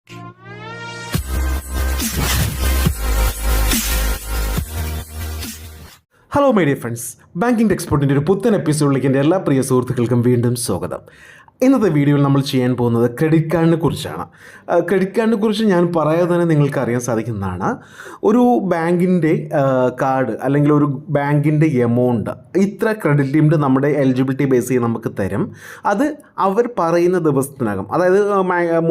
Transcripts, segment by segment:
Hello my dear friends, banking എക്സ്പെർട്ടിൻ്റെ ഒരു പുത്തൻ എപ്പിസോഡിലേക്ക് എൻ്റെ എല്ലാ പ്രിയ സുഹൃത്തുക്കൾക്കും വീണ്ടും സ്വാഗതം. ഇന്നത്തെ വീഡിയോയിൽ നമ്മൾ ചെയ്യാൻ പോകുന്നത് ക്രെഡിറ്റ് കാർഡിനെ കുറിച്ചാണ്. ക്രെഡിറ്റ് കാർഡിനെ കുറിച്ച് ഞാൻ പറയാതെ തന്നെ നിങ്ങൾക്ക് അറിയാൻ സാധിക്കുന്നതാണ്. ഒരു ബാങ്കിൻ്റെ കാർഡ് അല്ലെങ്കിൽ ഒരു ബാങ്കിൻ്റെ എമൗണ്ട് ഇത്ര ക്രെഡിറ്റ് ലിമിറ്റ് നമ്മുടെ എലിജിബിലിറ്റി ബേസ് ചെയ്ത് നമുക്ക് തരും. അത് അവർ പറയുന്ന ദിവസത്തിനകം, അതായത്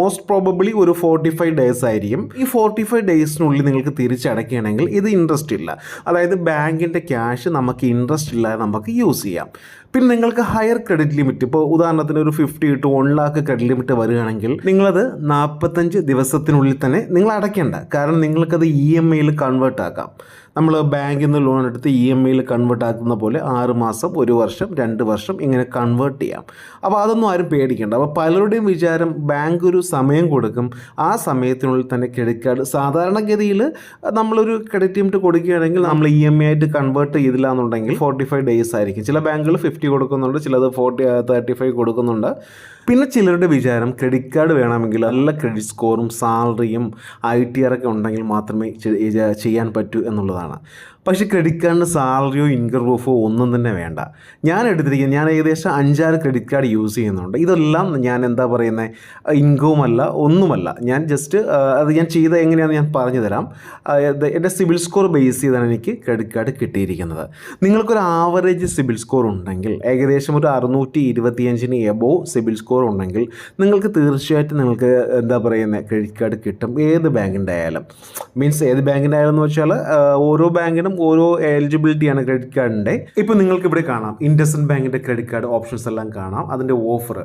മോസ്റ്റ് പ്രോബബ്ലി ഒരു 45 ഡേയ്സ് ആയിരിക്കും. ഈ 45 ഡേയ്സിനുള്ളിൽ നിങ്ങൾക്ക് തിരിച്ചടയ്ക്കുകയാണെങ്കിൽ ഇത് ഇൻട്രസ്റ്റ് ഇല്ല, അതായത് ബാങ്കിൻ്റെ ക്യാഷ് നമുക്ക് ഇൻട്രസ്റ്റ് ഇല്ലാതെ നമുക്ക് യൂസ് ചെയ്യാം. പിന്നെ നിങ്ങൾക്ക് ഹയർ ക്രെഡിറ്റ് ലിമിറ്റ്, ഇപ്പോൾ ഉദാഹരണത്തിന് ഒരു 50 to 1 lakh ക്രെഡിറ്റ് ലിമിറ്റ് വരികയാണെങ്കിൽ നിങ്ങളത് 45 ദിവസത്തിനുള്ളിൽ തന്നെ നിങ്ങൾ അടയ്ക്കേണ്ട. കാരണം നിങ്ങൾക്കത് EMIയിൽ കൺവേർട്ട് ആക്കാം. നമ്മൾ ബാങ്കിൽ നിന്ന് ലോൺ എടുത്ത് EMIയിൽ കൺവേർട്ട് ആക്കുന്ന പോലെ 6 മാസം, 1 വർഷം, 2 വർഷം ഇങ്ങനെ കൺവേർട്ട് ചെയ്യാം. അപ്പോൾ അതൊന്നും ആരും പേടിക്കേണ്ട. അപ്പോൾ പലരുടെയും വിചാരം ബാങ്ക് ഒരു സമയം കൊടുക്കും, ആ സമയത്തിനുള്ളിൽ തന്നെ ക്രെഡിറ്റ് കാർഡ്. സാധാരണഗതിയിൽ നമ്മളൊരു ക്രെഡിറ്റ് ലിമിറ്റ് കൊടുക്കുകയാണെങ്കിൽ നമ്മൾ EMI ആയിട്ട് കൺവേർട്ട് ചെയ്തില്ല എന്നുണ്ടെങ്കിൽ 45 ഡേയ്സ് ആയിരിക്കും. ചില ബാങ്കുകൾ 50 കൊടുക്കുന്നുണ്ട്, ചിലത് 35 കൊടുക്കുന്നുണ്ട്. പിന്നെ ചിലരുടെ വിചാരം ക്രെഡിറ്റ് കാർഡ് വേണമെങ്കിൽ നല്ല ക്രെഡിറ്റ് സ്കോറും സാലറിയും ITR ഒക്കെ ഉണ്ടെങ്കിൽ മാത്രമേ ചെയ്യാൻ പറ്റൂ എന്നുള്ളതാണ്. പക്ഷേ ക്രെഡിറ്റ് കാർഡിന് സാലറിയോ ഇൻകം പ്രൂഫോ ഒന്നും തന്നെ വേണ്ട. ഞാൻ ഏകദേശം 5-6 ക്രെഡിറ്റ് കാർഡ് യൂസ് ചെയ്യുന്നുണ്ട്. ഇതെല്ലാം ഞാൻ ഇൻകവുമല്ല, ഒന്നുമല്ല. ഞാൻ ജസ്റ്റ് അത് ഞാൻ ചെയ്ത എങ്ങനെയാണെന്ന് ഞാൻ പറഞ്ഞു തരാം. എൻ്റെ സിബിൽ സ്കോർ ബേസ് ചെയ്താണ് എനിക്ക് ക്രെഡിറ്റ് കാർഡ് കിട്ടിയിരിക്കുന്നത്. നിങ്ങൾക്കൊരു ആവറേജ് സിബിൽ സ്കോർ ഉണ്ടെങ്കിൽ, ഏകദേശം ഒരു 625 എബോവ് സിബിൽ സ്കോർ ഉണ്ടെങ്കിൽ നിങ്ങൾക്ക് തീർച്ചയായിട്ടും നിങ്ങൾക്ക് ക്രെഡിറ്റ് കാർഡ് കിട്ടും. ഏത് ബാങ്കിൻ്റെ ആയാലും, മീൻസ് ഏത് ബാങ്കിൻ്റെ ആയാലും എന്ന് വെച്ചാൽ ഓരോ ബാങ്കിനും ഓരോ എലിജിബിലിറ്റിയാണ് ക്രെഡിറ്റ് കാർഡിൻ്റെ. ഇപ്പോൾ നിങ്ങൾക്ക് ഇവിടെ കാണാം ഇൻഡസ്ഇൻഡ് ബാങ്കിൻ്റെ ക്രെഡിറ്റ് കാർഡ് ഓപ്ഷൻസ് എല്ലാം കാണാം. അതിൻ്റെ offer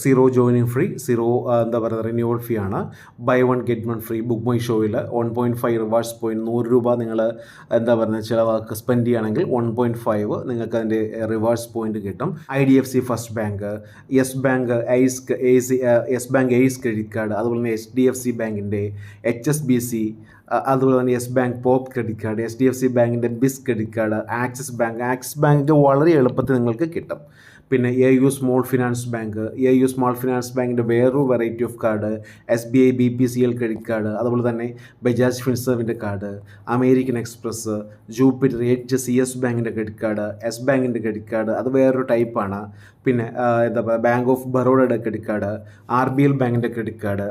0 joining free, 0 renewal fee ആണ്, buy 1 get 1 free. Book my ഷോയിൽ 1.5 റിവാർഡ്സ് പോയിൻറ്റ്, 100 രൂപ നിങ്ങൾ ചിലവാക്ക് സ്പെൻഡ് ചെയ്യുകയാണെങ്കിൽ 1.5 നിങ്ങൾക്ക് അതിൻ്റെ റിവാർഡ്സ് പോയിൻറ്റ് കിട്ടും. IDFC first bank, yes bank ace credit card, അതുപോലെ തന്നെ HDFC ബാങ്കിൻ്റെ HSBC, അതുപോലെ തന്നെ yes bank pop credit card, HDFC ബാങ്കിൻ്റെ biz credit card, Axis bank വളരെ എളുപ്പത്തിൽ നിങ്ങൾക്ക് കിട്ടും. പിന്നെ AU സ്മോൾ ഫിനാൻസ് ബാങ്കിൻ്റെ വേറൊരു variety of card, SBI BPCL credit card, അതുപോലെ തന്നെ ബജാജ് ഫിൻസർവിൻ്റെ card, American Express, Jupiter, CS ബാങ്കിൻ്റെ ക്രെഡിറ്റ് കാർഡ്, യെസ് ബാങ്കിൻ്റെ ക്രെഡിറ്റ് കാർഡ്, അത് വേറൊരു ടൈപ്പാണ്. പിന്നെ ബാങ്ക് ഓഫ് ബറോഡയുടെ ക്രെഡിറ്റ് കാർഡ്, RBL ബാങ്കിൻ്റെ ക്രെഡിറ്റ് കാർഡ്,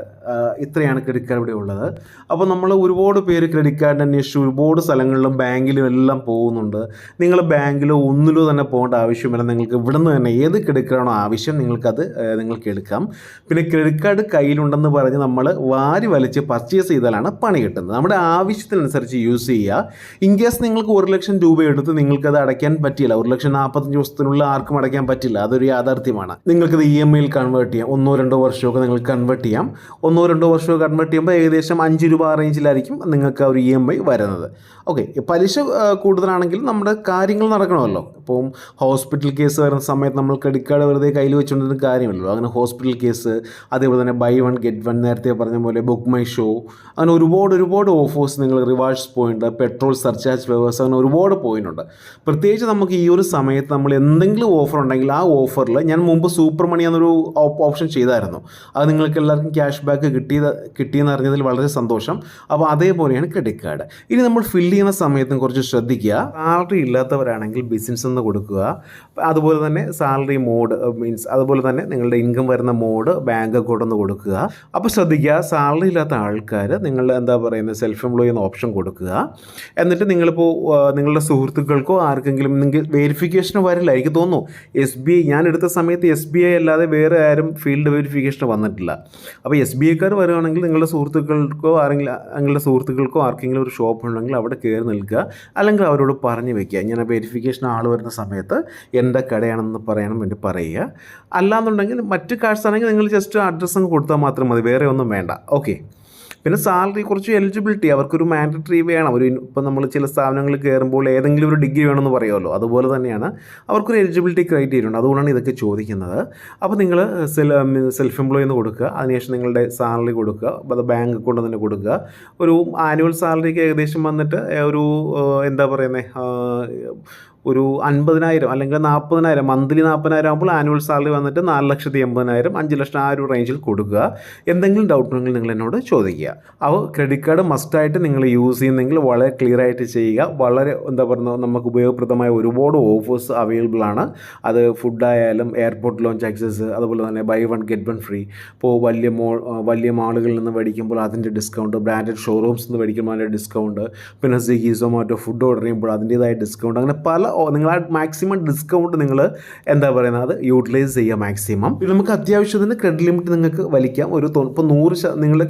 ഇത്രയാണ് ക്രെഡിറ്റ് കാർഡ് ഇവിടെ ഉള്ളത്. അപ്പോൾ നമ്മൾ ഒരുപാട് പേര് ക്രെഡിറ്റ് കാർഡിന് അന്വേഷിച്ച് ഒരുപാട് സ്ഥലങ്ങളിലും ബാങ്കിലും എല്ലാം പോകുന്നുണ്ട്. നിങ്ങൾ ബാങ്കിലോ ഒന്നിലോ തന്നെ പോകേണ്ട ആവശ്യമില്ല. നിങ്ങൾക്ക് ഇവിടെ നിന്ന് തന്നെ ഏത് ക്രെഡിറ്റ് കാർഡാണോ ആവശ്യം നിങ്ങൾക്ക് എടുക്കാം. പിന്നെ ക്രെഡിറ്റ് കാർഡ് കയ്യിലുണ്ടെന്ന് പറഞ്ഞ് നമ്മൾ വാരി വലിച്ച് പർച്ചേസ് ചെയ്താലാണ് പണി കിട്ടുന്നത്. നമ്മുടെ ആവശ്യത്തിനനുസരിച്ച് യൂസ് ചെയ്യുക. ഇൻ കേസ് നിങ്ങൾക്ക് 1 ലക്ഷം രൂപ എടുത്ത് നിങ്ങൾക്കത് അടയ്ക്കാൻ പറ്റില്ല, 1,45,000 ദിവസത്തിനുള്ള ആർക്കും അടയ്ക്കാൻ പറ്റില്ല, അതൊരു യാഥാർത്ഥ്യമാണ്. നിങ്ങൾക്കത് EMIയിൽ കൺവേർട്ട് ചെയ്യാം. 1-2 വർഷമൊക്കെ നിങ്ങൾക്ക് കൺവേർട്ട് ചെയ്യാം. 1-2 വർഷമൊക്കെ കൺവേർട്ട് ചെയ്യുമ്പോൾ ഏകദേശം 5 രൂപ റേഞ്ചിലായിരിക്കും നിങ്ങൾക്ക് ആ ഒരു EMI വരുന്നത്. ഓക്കെ, പലിശ കൂടുതലാണെങ്കിൽ നമ്മുടെ കാര്യങ്ങൾ നടക്കണമല്ലോ. ഇപ്പം ഹോസ്പിറ്റൽ കേസ് വരുന്ന സമയത്ത് നമ്മൾ ക്രെഡിറ്റ് കാർഡ് വെറുതെ കയ്യിൽ വെച്ചുകൊണ്ടിരുന്ന കാര്യമല്ലോ. അങ്ങനെ ഹോസ്പിറ്റൽ കേസ്, അതേപോലെ തന്നെ ബൈ 1 get 1, നേരത്തെ പറഞ്ഞ പോലെ ബുക്ക് മൈ ഷോ, അങ്ങനെ ഒരുപാട് ഓഫേഴ്സ്, നിങ്ങൾ rewards point, petrol surcharge flavours, അങ്ങനെ ഒരുപാട് പോയിൻ്റ് ഉണ്ട്. പ്രത്യേകിച്ച് നമുക്ക് ഈ ഒരു സമയത്ത് നമ്മൾ എന്തെങ്കിലും ഓഫർ ഉണ്ടെങ്കിൽ ആ ഓഫറിൽ ഞാൻ മുമ്പ് സൂപ്പർ മണി എന്നൊരു ഓപ്ഷൻ ചെയ്തായിരുന്നു. അത് നിങ്ങൾക്ക് എല്ലാവർക്കും ക്യാഷ് ബാക്ക് കിട്ടിയെന്ന് അറിഞ്ഞതിൽ വളരെ സന്തോഷം. അപ്പോൾ അതേപോലെയാണ് ക്രെഡിറ്റ് കാർഡ്. ഇനി നമ്മൾ ഫില്ല് ചെയ്യുന്ന സമയത്തും കുറച്ച് ശ്രദ്ധിക്കുക. സാലറി ഇല്ലാത്തവരാണെങ്കിൽ ബിസിനസ് എന്ന് കൊടുക്കുക. അതുപോലെ തന്നെ സാലറി മോഡ്, മീൻസ് അതുപോലെ തന്നെ നിങ്ങളുടെ ഇൻകം വരുന്ന മോഡ് ബാങ്ക് അക്കൗണ്ട് ഒന്ന് കൊടുക്കുക. അപ്പോൾ ശ്രദ്ധിക്കുക, സാലറി ഇല്ലാത്ത ആൾക്കാർ നിങ്ങൾ സെൽഫ് എംപ്ലോയി എന്ന ഓപ്ഷൻ കൊടുക്കുക. എന്നിട്ട് നിങ്ങളിപ്പോൾ നിങ്ങളുടെ സുഹൃത്തുക്കൾക്കോ ആർക്കെങ്കിലും നിങ്ങൾക്ക് വെരിഫിക്കേഷൻ വരില്ല. എനിക്ക് തോന്നുന്നു SBI, ഞാൻ എടുത്ത സമയത്ത് SBI അല്ലാതെ വേറെ ആരും ഫീൽഡ് വെരിഫിക്കേഷൻ വന്നിട്ടില്ല. അപ്പോൾ SBIക്കാർ വരുവാണെങ്കിൽ നിങ്ങളുടെ സുഹൃത്തുക്കൾക്കോ ആർക്കെങ്കിലും ഒരു ഷോപ്പ് ഉണ്ടെങ്കിൽ അവിടെ കയറി നിൽക്കുക, അല്ലെങ്കിൽ അവരോട് പറഞ്ഞു വെക്കുക, ഇങ്ങനെ വെരിഫിക്കേഷൻ ആൾ വരുന്ന സമയത്ത് എൻ്റെ കടയാണെന്ന് പറയണം വേണ്ടി പറയുക. അല്ലാന്നുണ്ടെങ്കിൽ മറ്റ് കാർഡ്സ് ആണെങ്കിൽ നിങ്ങൾ ജസ്റ്റ് അഡ്രസ്സ് അങ്ങ് കൊടുത്താൽ മാത്രം മതി, വേറെ ഒന്നും വേണ്ട. ഓക്കെ. പിന്നെ സാലറി, കുറച്ച് എലിജിബിലിറ്റി അവർക്കൊരു മാൻഡറ്ററി വേണം. ഇപ്പം നമ്മൾ ചില സ്ഥാപനങ്ങളിൽ കയറുമ്പോൾ ഏതെങ്കിലും ഒരു ഡിഗ്രി വേണമെന്ന് പറയുമല്ലോ, അതുപോലെ തന്നെയാണ് അവർക്കൊരു എലിജിബിലിറ്റി ക്രൈറ്റീരിയ ഉണ്ട്. അതുകൊണ്ടാണ് ഇതൊക്കെ ചോദിക്കുന്നത്. അപ്പോൾ നിങ്ങൾ സെൽഫ് എംപ്ലോയി എന്ന് കൊടുക്കുക. അതിനുശേഷം നിങ്ങളുടെ സാലറി കൊടുക്കുക, അത് ബാങ്ക് അക്കൗണ്ട് തന്നെ കൊടുക്കുക. ഒരു ആനുവൽ സാലറിക്ക് ഏകദേശം വന്നിട്ട് ഒരു ഒരു 50,000 അല്ലെങ്കിൽ 40,000 മന്ത്ലി 40,000 ആകുമ്പോൾ ആനുവൽ സാലറി വന്നിട്ട് 4,80,000 5 ലക്ഷം ആ ഒരു റേഞ്ചിൽ കൊടുക്കുക. എന്തെങ്കിലും ഡൗട്ട് ഉണ്ടെങ്കിൽ നിങ്ങൾ എന്നോട് ചോദിക്കുക. അപ്പോൾ ക്രെഡിറ്റ് കാർഡ് മസ്റ്റായിട്ട് നിങ്ങൾ യൂസ് ചെയ്യുന്നെങ്കിൽ വളരെ ക്ലിയർ ആയിട്ട് ചെയ്യുക. വളരെ എന്താ പറയുക, നമുക്ക് ഉപയോഗപ്രദമായ ഒരുപാട് ഓഫേഴ്സ് അവൈലബിൾ ആണ്. അത് ഫുഡായാലും എയർപോർട്ട് ലോഞ്ച് ആക്സസ്, അതുപോലെ തന്നെ buy one get one free. ഇപ്പോൾ വലിയ മാളുകളിൽ നിന്ന് മേടിക്കുമ്പോൾ അതിൻ്റെ ഡിസ്കൗണ്ട്, ബ്രാൻഡഡ് ഷോറൂംസിൽ നിന്ന് മേടിക്കുമ്പോൾ അതിൻ്റെ ഡിസ്കൗണ്ട്, പിന്നെ സ്വിഗ്ഗി സൊമാറ്റോ ഫുഡ് ഓർഡർ ചെയ്യുമ്പോൾ അതിൻ്റേതായ ഡിസ്കൗണ്ട്, അങ്ങനെ പല നിങ്ങൾ ആ മാക്സിമം ഡിസ്കൗണ്ട് നിങ്ങൾ എന്താ പറയുന്നത് അത് യൂട്ടിലൈസ് ചെയ്യുക മാക്സിമം. പിന്നെ നമുക്ക് അത്യാവശ്യത്തിന് ക്രെഡിറ്റ് ലിമിറ്റ് നിങ്ങൾക്ക് വലിക്കാം. ഇപ്പോൾ 100 നിങ്ങളുടെ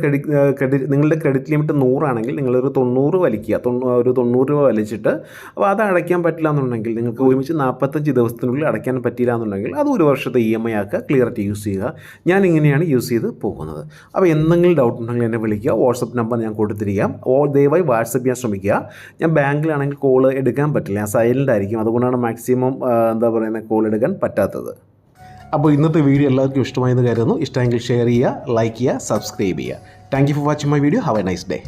ക്രെഡിറ്റ് ലിമിറ്റ് 100 ആണെങ്കിൽ നിങ്ങളൊരു 90 വലിക്കുക. ഒരു 90 രൂപ വലിച്ചിട്ട് അപ്പോൾ അത് അടയ്ക്കാൻ പറ്റില്ല എന്നുണ്ടെങ്കിൽ, നിങ്ങൾക്ക് ഒരുമിച്ച് 45 ദിവസത്തിനുള്ളിൽ അടയ്ക്കാൻ പറ്റില്ല എന്നുണ്ടെങ്കിൽ അത് 1 വർഷത്തെ EMI ആക്കുക. ക്ലിയറായിട്ട് യൂസ് ചെയ്യുക. ഞാൻ ഇങ്ങനെയാണ് യൂസ് ചെയ്ത് പോകുന്നത്. അപ്പോൾ എന്തെങ്കിലും ഡൗട്ട് ഉണ്ടെങ്കിൽ എന്നെ വിളിക്കുക. വാട്സപ്പ് നമ്പർ ഞാൻ കൊടുത്തിരിക്കാം. ദയവായി വാട്സപ്പ് ചെയ്യാൻ ശ്രമിക്കുക. ഞാൻ ബാങ്കിലാണെങ്കിൽ കോൾ എടുക്കാൻ പറ്റില്ല, ഞാൻ സൈലൻ്റ് ആയിരിക്കും. അതുകൊണ്ടാണ് മാക്സിമം എന്താ പറയുന്നത് കോൾ എടുക്കാൻ പറ്റാത്തത്. അപ്പോൾ ഇന്നത്തെ വീഡിയോ എല്ലാവർക്കും ഇഷ്ടമായെന്ന് കരുതുന്നു. ഇഷ്ടമെങ്കിൽ ഷെയർ ചെയ്യുക, ലൈക്ക് ചെയ്യുക, സബ്സ്ക്രൈബ് ചെയ്യുക. Thank you for watching my video. Have A nice day.